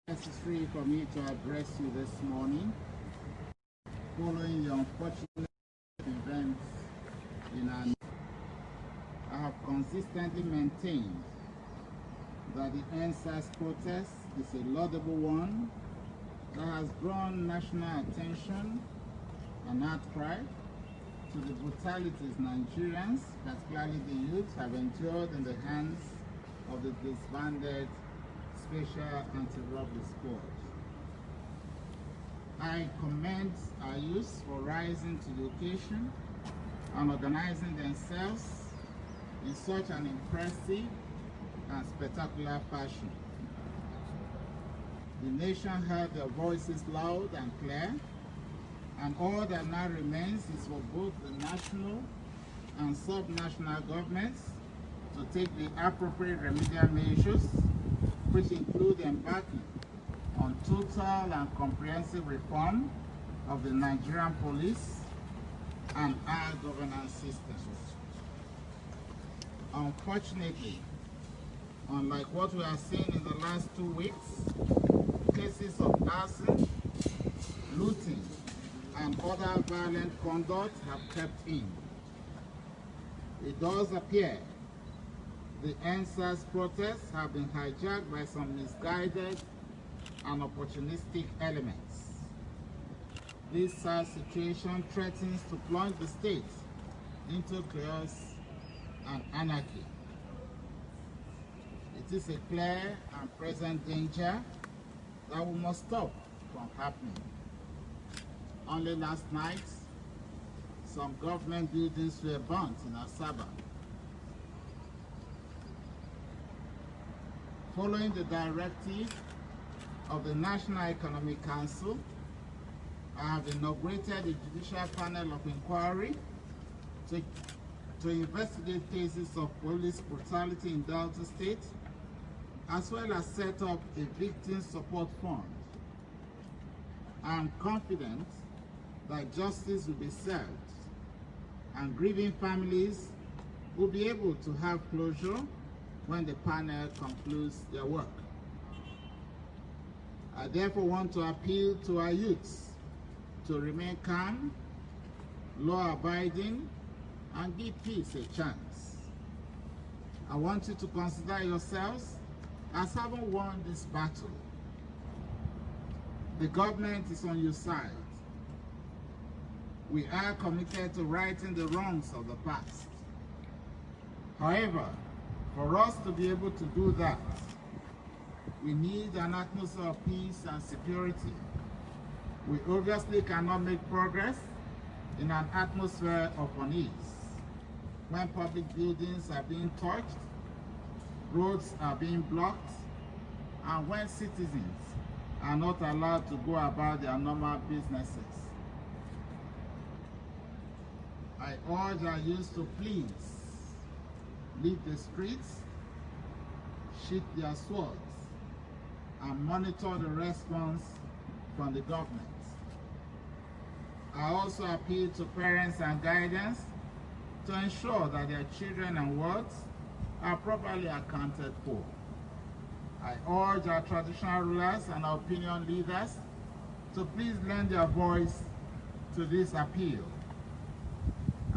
Necessary for me to address you this morning following the unfortunate events in our nation. I have consistently maintained that the EndSarsprotests is a laudable one that has drawn national attention and outcry to the brutalities Nigerians, particularly the youth, have endured in the hands of the disbanded Special Anti-Robbery Squad. I commend our youth for rising to the occasion and organizing themselves in such an impressive and spectacular fashion. The nation heard their voices loud and clear, and all that now remains is for both the national and sub-national governments to take the appropriate remedial measures, which include embarking on total and comprehensive reform of the Nigerian police and our governance systems. Unfortunately, unlike what we have seen in the last 2 weeks, cases of arson, looting, and other violent conduct have crept in. It does appear the EndSarsprotests have been hijacked by some misguided and opportunistic elements. This sad situation threatens to plunge the state into chaos and anarchy. It is a clear and present danger that we must stop from happening. Only last night, some government buildings were burnt in Asaba. Following the directive of the National Economic Council, I have inaugurated a judicial panel of inquiry to investigate cases of police brutality in Delta State, as well as set up a victim support fund. I am confident that justice will be served and grieving families will be able to have closure when the panel concludes their work. I therefore want to appeal to our youths to remain calm, law-abiding, and give peace a chance. I want you to consider yourselves as having won this battle. The government is on your side. We are committed to righting the wrongs of the past. However, for us to be able to do that, we need an atmosphere of peace and security. We obviously cannot make progress in an atmosphere of unease. When public buildings are being touched, roads are being blocked, and when citizens are not allowed to go about their normal businesses. I urge our youth to please leave the streets, sheath their swords, and monitor the response from the government. I also appeal to parents and guardians to ensure that their children and wards are properly accounted for. I urge our traditional rulers and our opinion leaders to please lend their voice to this appeal.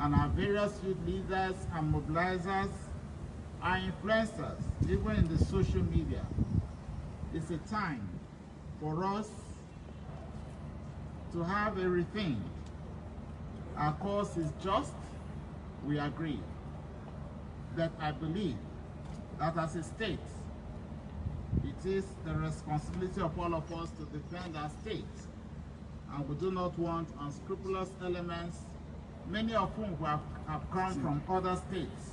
And our various youth leaders and mobilizers are influencers, even in the social media. It's a time for us to have a rethink. Our cause is just, we agree. But I believe that as a state, it is the responsibility of all of us to defend our state. And we do not want unscrupulous elements, many of whom have come from other states,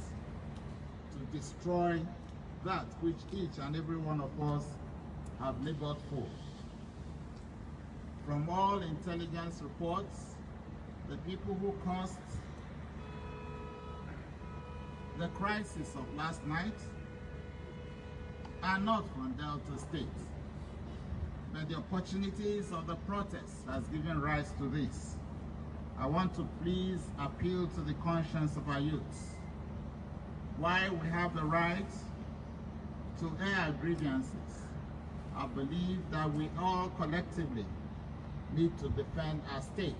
to destroy that which each and every one of us have labored for. From all intelligence reports, the people who caused the crisis of last night are not from Delta State, but the opportunities of the protests has given rise to this. I want to please appeal to the conscience of our youths. While we have the right to air our grievances I believe that we all collectively need to defend our state.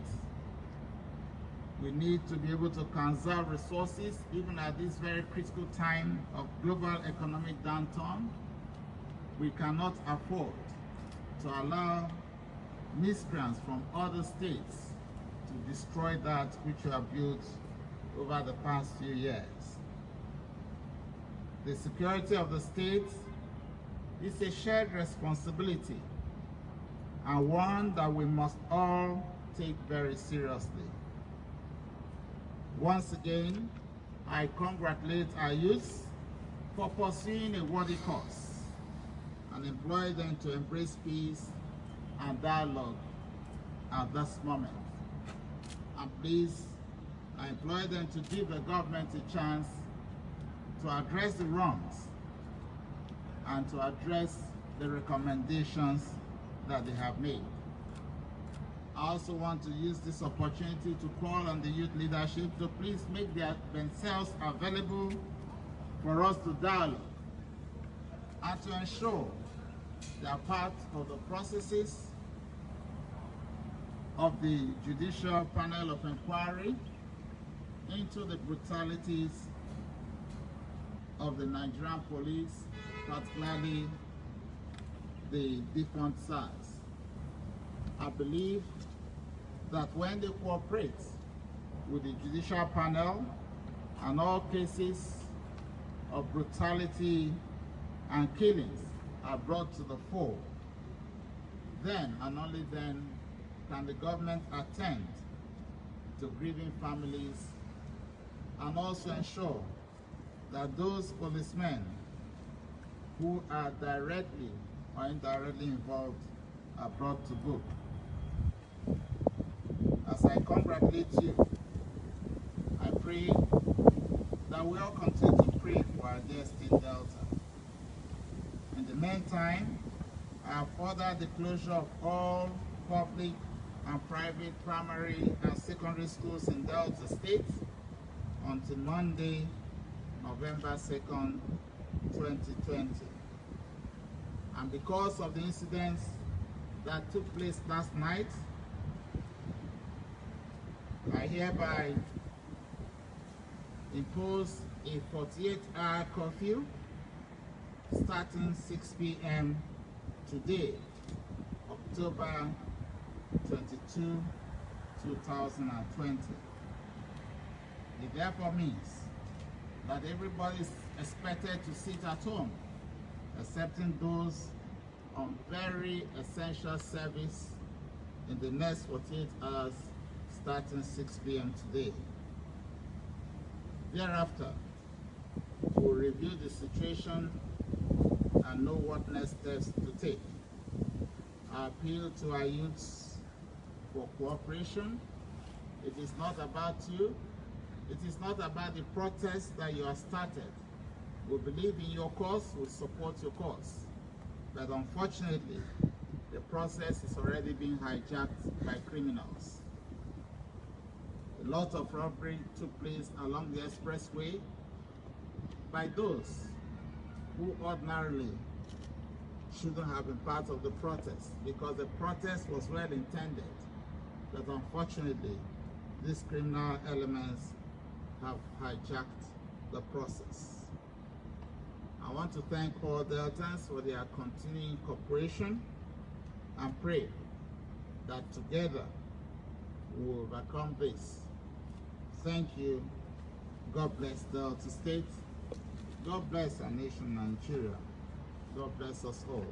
We need to be able to conserve resources even at this very critical time of global economic downturn. We cannot afford to allow miscreants from other states to destroy that which we have built over the past few years. The security of the state is a shared responsibility and one that we must all take very seriously. Once again, I congratulate our youth for pursuing a worthy cause and implore them to embrace peace and dialogue at this moment. And please, I implore them to give the government a chance to address the wrongs and to address the recommendations that they have made. I also want to use this opportunity to call on the youth leadership to please make themselves available for us to dialogue and to ensure they are part of the processes of the Judicial Panel of Inquiry into the brutalities of the Nigerian police, particularly the defunct SARS. I believe that when they cooperate with the Judicial Panel and all cases of brutality and killings are brought to the fore, then and only then can the government attend to grieving families and also ensure that those policemen who are directly or indirectly involved are brought to book. As I congratulate you, I pray that we all continue to pray for our dear State Delta. In the meantime, I have ordered the closure of all public and private primary and secondary schools in Delta State until Monday, November 2nd, 2020. And because of the incidents that took place last night, I hereby impose a 48-hour curfew starting 6 p.m. today, October 22, 2020. It therefore means that everybody is expected to sit at home, excepting those on very essential service in the next 48 hours starting 6 p.m. today. Thereafter, we'll review the situation and know what next steps to take. I appeal to our youths for cooperation. It is not about you. It is not about the protest that you have started. We believe in your cause, we support your cause. But unfortunately, the process is already being hijacked by criminals. A lot of robbery took place along the expressway by those who ordinarily shouldn't have been part of the protest, because the protest was well intended, but unfortunately these criminal elements have hijacked the process. I want to thank all Deltans for their continuing cooperation and pray that together we will overcome this. Thank you. God bless Delta State. God bless our nation, Nigeria. God bless us all.